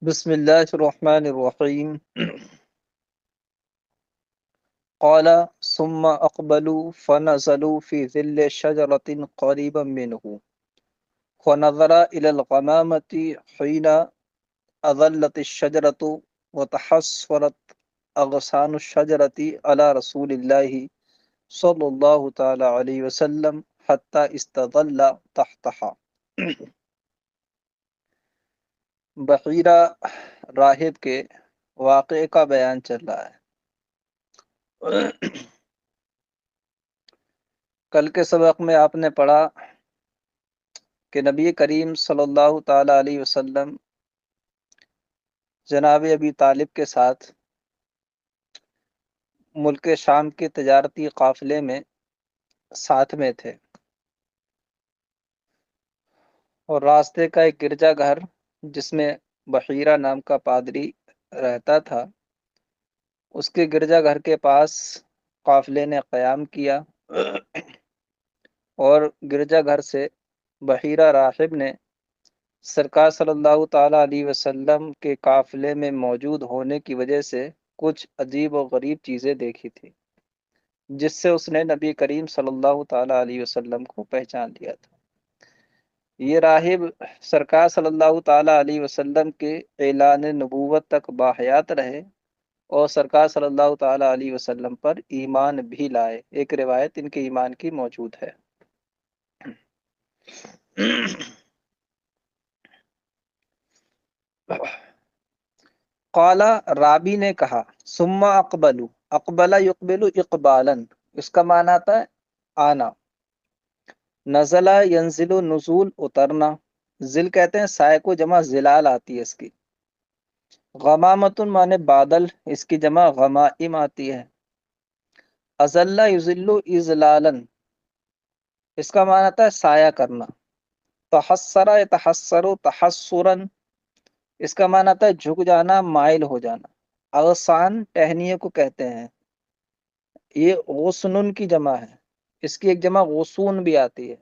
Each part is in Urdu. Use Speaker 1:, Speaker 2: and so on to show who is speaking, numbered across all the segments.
Speaker 1: بسم اللہ الرحمن الرحیم۔ قال ثم اقبلوا فنزلوا في ظل شجرة قريبا منه ونظر إلى الغمامة حين أظلت الشجرة وتحسرت أغصان الشجرة على رسول الله صلى الله تعالى عليه وسلم حتى استظل تحتها۔ بحیرہ راہب کے واقعے کا بیان چل رہا ہے۔ کل کے سبق میں آپ نے پڑھا کہ نبی کریم صلی اللہ تعالی علیہ وسلم جناب ابی طالب کے ساتھ ملک شام کے تجارتی قافلے میں ساتھ میں تھے، اور راستے کا ایک گرجا گھر جس میں بحیرہ نام کا پادری رہتا تھا، اس کے گرجا گھر کے پاس قافلے نے قیام کیا، اور گرجا گھر سے بحیرہ راہب نے سرکار صلی اللہ تعالیٰ علیہ وسلم کے قافلے میں موجود ہونے کی وجہ سے کچھ عجیب و غریب چیزیں دیکھی تھی، جس سے اس نے نبی کریم صلی اللہ تعالیٰ علیہ وسلم کو پہچان لیا تھا۔ یہ راہب سرکار صلی اللہ تعالیٰ علیہ وسلم کے اعلان نبوت تک باحیات رہے، اور سرکار صلی اللہ تعالیٰ علیہ وسلم پر ایمان بھی لائے۔ ایک روایت ان کے ایمان کی موجود ہے۔ قالا، رابی نے کہا، ثم اقبلو، اقبلا یقبلو اقبالا، اس کا معنی آتا ہے آنا، نزلہ ینزل نزول اترنا، ذل کہتے ہیں سائے کو، جمع زلال آتی ہے اس کی، غمامتن مانے بادل، اس کی جمع غمائم آتی ہے، ازلہ یزلو ازلالا، اس کا معنی آتا ہے سایہ کرنا، تحسرا یتحسر تحسرا، اس کا معنی آتا ہے جھک جانا، مائل ہو جانا، اغصان ٹہنیے کو کہتے ہیں، یہ غصن کی جمع ہے، اس کی ایک جمع غصون بھی آتی ہے۔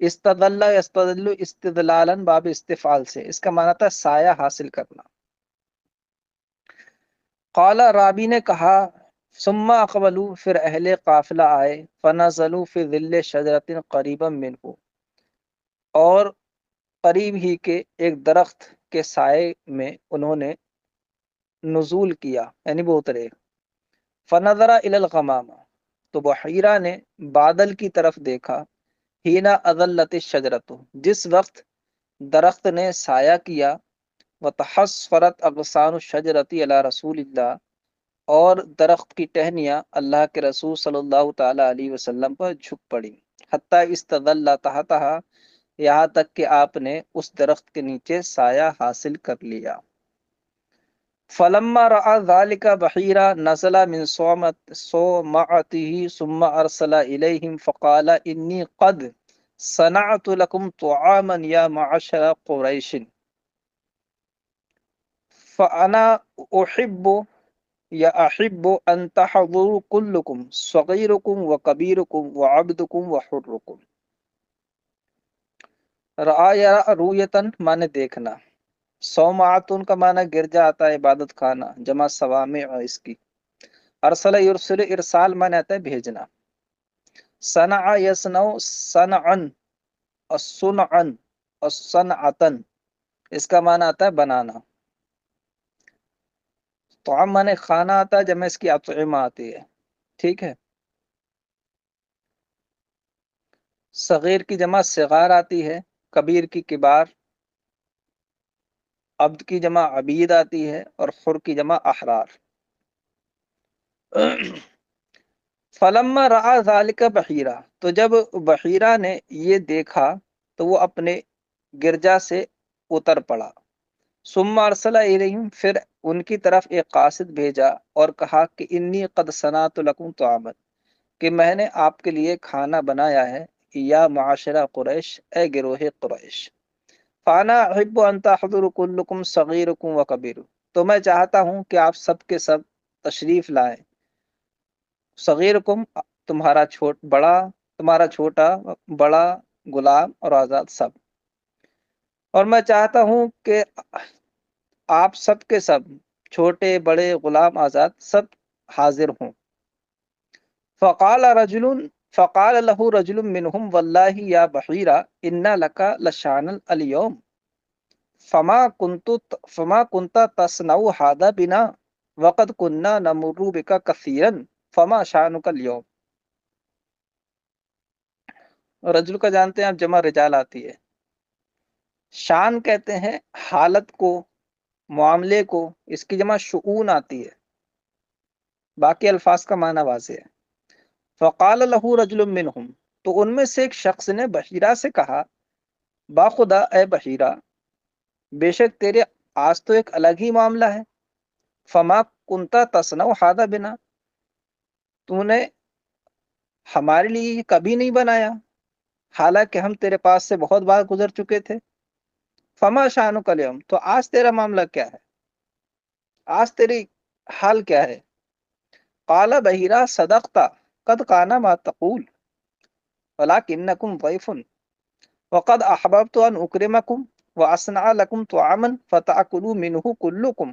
Speaker 1: استدل یستدل استدلالا باب استفعال سے، اس کا معنی تھا سایہ حاصل کرنا۔ قال، رابی نے کہا، ثم اقبلوا، پھر اہل قافلہ آئے، فنزلوا فی ظل شجرۃ قریبا منہ، اور قریب ہی کے ایک درخت کے سائے میں انہوں نے نزول کیا، یعنی وہ اترے۔ فنظر الی الغمامہ، تو بحیرہ نے بادل کی طرف دیکھا، ہینا اظلت الشجرۃ، جس وقت درخت نے سایہ کیا، وتحسرت اغصان الشجرۃ علی رسول اللہ، اور درخت کی ٹہنیاں اللہ کے رسول صلی اللہ تعالی علیہ وسلم پر جھک پڑی، حتی استظل تحتہا، یہاں تک کہ آپ نے اس درخت کے نیچے سایہ حاصل کر لیا۔ فلما رأى ذلك بحیرہ نزل من صومعته ثم ارسل الیہم فقال انی قد صنعت لكم طعاما یا معشر قریش، فانا احب یا احب ان تحضروا كلكم صغيركم وكبيركم وعبدكم وحركم۔ رعا رویتن مانے دیکھنا، صومعتن کا معنی گرجا آتا ہے، عبادت خانہ، جمع صوامع اس کی۔ ارسل یرسل، ارسال مانے آتا ہے بھیجنا۔ صنع یصنع صنعا، الصنعا الصنعتن، اس کا معنی آتا ہے بنانا۔ طعام مانے کھانا آتا ہے، جمع اس کی اطعمہ آتی ہے، ٹھیک ہے۔ صغیر کی جمع صغار آتی ہے، کبیر کی کبار، عبد کی جمع عبید آتی ہے، اور حر کی جمع احرار۔ فلما رأى ذلك بحیرہ، تو جب بحیرہ نے یہ دیکھا تو وہ اپنے گرجا سے اتر پڑا۔ ثم ارسل الیہم، پھر ان کی طرف ایک قاصد بھیجا اور کہا کہ انی قد صنعت لکم طعاما، کہ میں نے آپ کے لیے کھانا بنایا ہے، یا معاشرہ قریش، اے گروہ قریش، فانا احب ان تحضروا کلکم صغیرکم وکبیرکم، تو میں چاہتا ہوں کہ آپ سب کے سب تشریف لائیں، صغیرکم تمہارا چھوٹا، بڑا غلام اور آزاد سب، اور میں چاہتا ہوں کہ آپ سب کے سب چھوٹے بڑے غلام آزاد سب حاضر ہوں۔ فقال رجل فقال له رجل منهم والله يا بحيرة إن لك لشانا اليوم فما كنت تصنع هذا بنا وقد كنا نمر بك كثيرا فما شانك اليوم۔ رجل کا جانتے ہیں آپ، جمع رجال آتی ہے۔ شان کہتے ہیں حالت کو، معاملے کو، اس کی جمع شؤون آتی ہے، باقی الفاظ کا معنی واضح ہے۔ فقال له رجل منهم، تو ان میں سے ایک شخص نے بحیرہ سے کہا، باخدا اے بحیرہ، بے شک تیرے آج تو ایک الگ ہی معاملہ ہے۔ فما کنتا تصنع ہذا بنا، تو نے ہمارے لیے یہ کبھی نہیں بنایا، حالانکہ ہم تیرے پاس سے بہت بار گزر چکے تھے۔ فما شانک اليوم، تو آج تیرا معاملہ کیا ہے، آج تیری حال کیا ہے؟ قال بحیرہ صدقت قد کان ما تقول ولکنکم ضیف وقد احببت ان اکرمکم واصنع لکم طعاما فتاکلوا منہ کلکم۔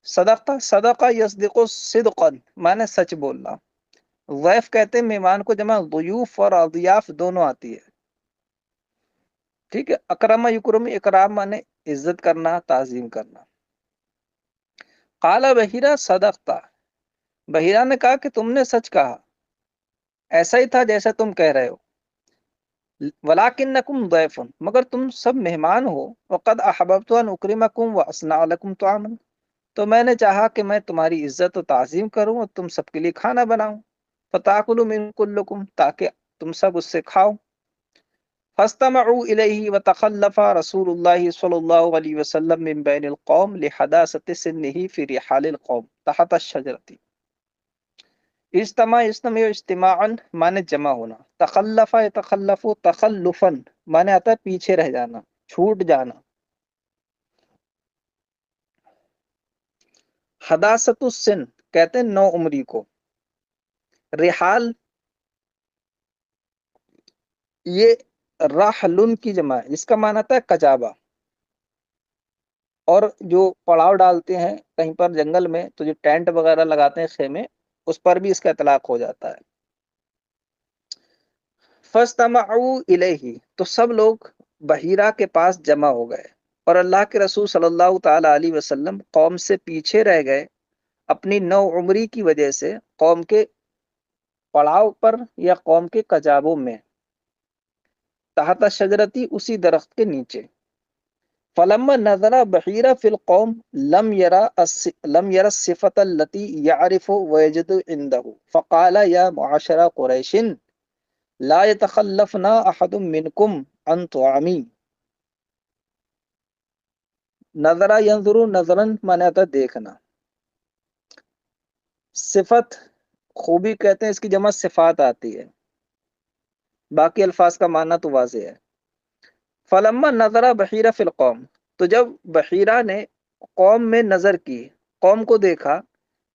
Speaker 1: صدقہ، صدقہ یصدق صدقا، مانے سچ بولنا۔ ضیف کہتے ہیں مہمان کو، جمع ضیوف اور اضیاف دونوں آتی ہے، ٹھیک ہے۔ اکرم یکرم، اکرام مانے عزت کرنا، تعظیم کرنا۔ قال بحیرہ صدقتا، بحیرہ نے کہا کہ تم نے سچ کہا، ایسا ہی تھا جیسا تم کہہ رہے ہو۔ وَلَٰكِنَّكُمْ ضَيْفٌ، مگر تم سب مہمان ہو۔ وَقَدْ أَحْبَبْتُ أَنْ أُكْرِمَكُمْ وَأَصْنَعَ لَكُمْ طَعَامًا، تو میں نے چاہا کہ میں تمہاری عزت و تعظیم کروں اور تم سب کے لیے کھانا بناؤں۔ فَتَأْكُلُوا مِنْ كُلُّكُمْ، تاکہ تم سب اس سے کھاؤ۔ فَاسْتَمَعُوا إِلَيْهِ وَتَخَلَّفَ رسول اللہ صلی اللہ علیہ وسلم من بین القوم لحداثة سنہ فی رحال القوم تحت الشجرۃ۔ اجتماع اجتماع اجتماعا مانے جمع ہونا، تخلف یتخلف تخلفا مانے آتا ہے پیچھے رہ جانا، چھوٹ جانا۔ حداثت السن کہتے ہیں نو عمری کو۔ رحال یہ رحلن کی جمع ہے، اس کا معنی آتا ہے کجابہ، اور جو پڑاؤ ڈالتے ہیں کہیں پر جنگل میں تو جو ٹینٹ وغیرہ لگاتے ہیں خیمے، اس پر بھی اس کا اطلاق ہو جاتا ہے۔ فاستمعوا الیہ، تو سب لوگ بحیرہ کے پاس جمع ہو گئے، اور اللہ کے رسول صلی اللہ تعالی علیہ وسلم قوم سے پیچھے رہ گئے اپنی نو عمری کی وجہ سے، قوم کے پڑاؤ پر یا قوم کے کجابوں میں، تحت شجرتی اسی درخت کے نیچے۔ فلما نظر بحیرہ فی القوم لم ير الصفة التي يعرف ويجد عنده فقال يا معاشر قریش لا يتخلفنا احد منكم عن طعامی۔ نظرہ ینظر نظرن مانے آتا ہے دیکھنا، صفت خوبی کہتے ہیں، اس کی جمع صفات آتی ہے، باقی الفاظ کا معنی تو واضح ہے۔ فلما نظر بحیرہ فی القوم، تو جب بحیرہ نے قوم میں نظر کی، قوم کو دیکھا،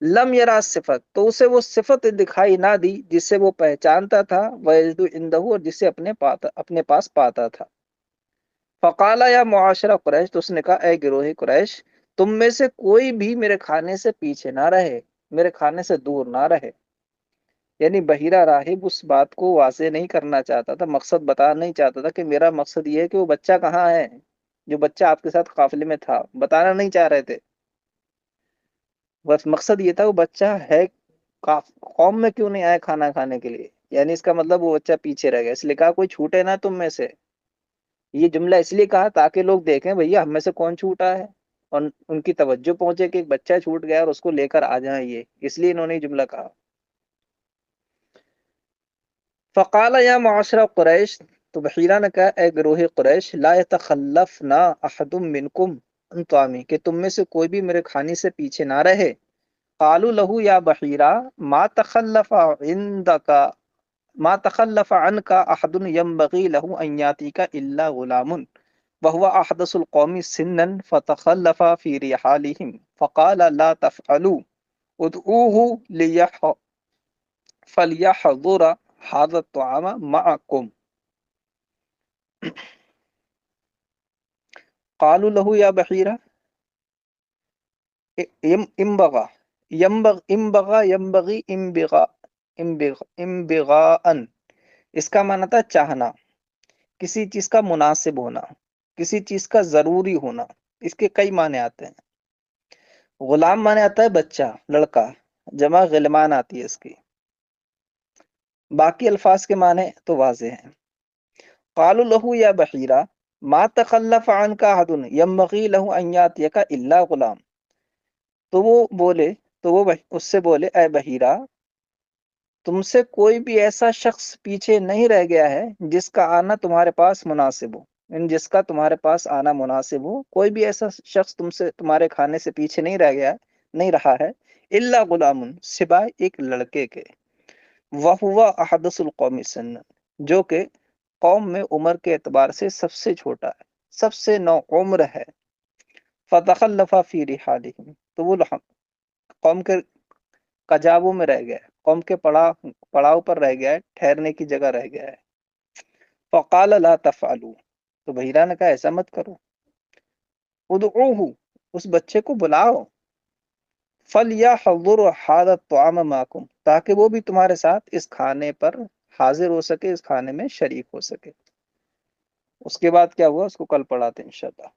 Speaker 1: لم یرا صفت، تو اسے وہ صفت دکھائی نہ دی جس سے وہ پہچانتا تھا، ویجد عندہ، اور جسے اپنے پاس پاتا تھا۔ فقال یا معاشرہ قریش، تو اس نے کہا اے گروہ قریش، تم میں سے کوئی بھی میرے کھانے سے پیچھے نہ رہے، میرے کھانے سے دور نہ رہے۔ یعنی بحیرہ راہب اس بات کو واضح نہیں کرنا چاہتا تھا، مقصد بتانا نہیں چاہتا تھا کہ میرا مقصد یہ ہے کہ وہ بچہ کہاں ہے، جو بچہ آپ کے ساتھ قافلے میں تھا، بتانا نہیں چاہ رہے تھے، بس مقصد یہ تھا وہ بچہ ہے قوم میں کیوں نہیں آیا کھانا کھانے کے لیے، یعنی اس کا مطلب وہ بچہ پیچھے رہ گیا، اس لیے کہا کوئی چھوٹے نہ تم میں سے۔ یہ جملہ اس لیے کہا تاکہ لوگ دیکھیں بھیا ہم میں سے کون چھوٹا ہے، اور ان کی توجہ پہنچے کہ ایک بچہ چھوٹ گیا اور اس کو لے کر آ جائیں، یہ اس لیے انہوں نے یہ جملہ کہا۔ فقال یا معاشرہ قریش، تو بحیرہ نے کہا اے گروہ قریش، لا یتخلفنا احد منکم عن طعامی، کہ تم میں سے کوئی بھی میرے کھانے سے پیچھے نہ رہے۔ قالوا له یا بحیرہ ما تخلف عندك ما تخلف عنك احد ينبغي له ان ياتيك الا غلام وهو احدث القوم سنا فتخلف في رحالهم فقال لا تفعلوا ادعوه فليحضر هذا الطعام معكم۔ قالوا له یا بحیرہ، امبغا، امبغا یمبغی امبغاء، اس کا معنی تھا چاہنا، کسی چیز کا مناسب ہونا، کسی چیز کا ضروری ہونا، اس کے کئی معنی آتے ہیں۔ غلام معنی آتا ہے بچہ، لڑکا، جمع غلمان آتی ہے اس کی۔ باقی الفاظ کے معنی تو واضح ہیں۔ قالوا له یا بحیرہ ما تخلف عنک احد ينبغي له ان یاتیک الا غلام، تو وہ بولے، تو وہ اس سے بولے اے بحیرہ، تم سے کوئی بھی ایسا شخص پیچھے نہیں رہ گیا ہے جس کا آنا تمہارے پاس مناسب ہو، جس کا تمہارے پاس آنا مناسب ہو، کوئی بھی ایسا شخص تم سے، تمہارے کھانے سے پیچھے نہیں رہ گیا، نہیں رہا ہے، الا غلام، سوائے ایک لڑکے کے، وہو احدث القوم سنا، جو کہ قوم میں عمر کے اعتبار سے سب سے چھوٹا ہے، سب سے نو عمر ہے۔ فتخلف فی رحالہم، تو وہ قوم کے کجاووں میں رہ گیا ہے، قوم کے پڑاؤ پر رہ گیا ہے، ٹھہرنے کی جگہ رہ گیا ہے۔ فقال لا تفعلوا، تو بحیرہ نے کہا ایسا مت کرو، ادعوہ، اس بچے کو بلاؤ، فلیحضر ھذا الطعام معکم، تاکہ وہ بھی تمہارے ساتھ اس کھانے پر حاضر ہو سکے، اس کھانے میں شریک ہو سکے۔ اس کے بعد کیا ہوا اس کو کل پڑھاتے ہیں انشاءاللہ۔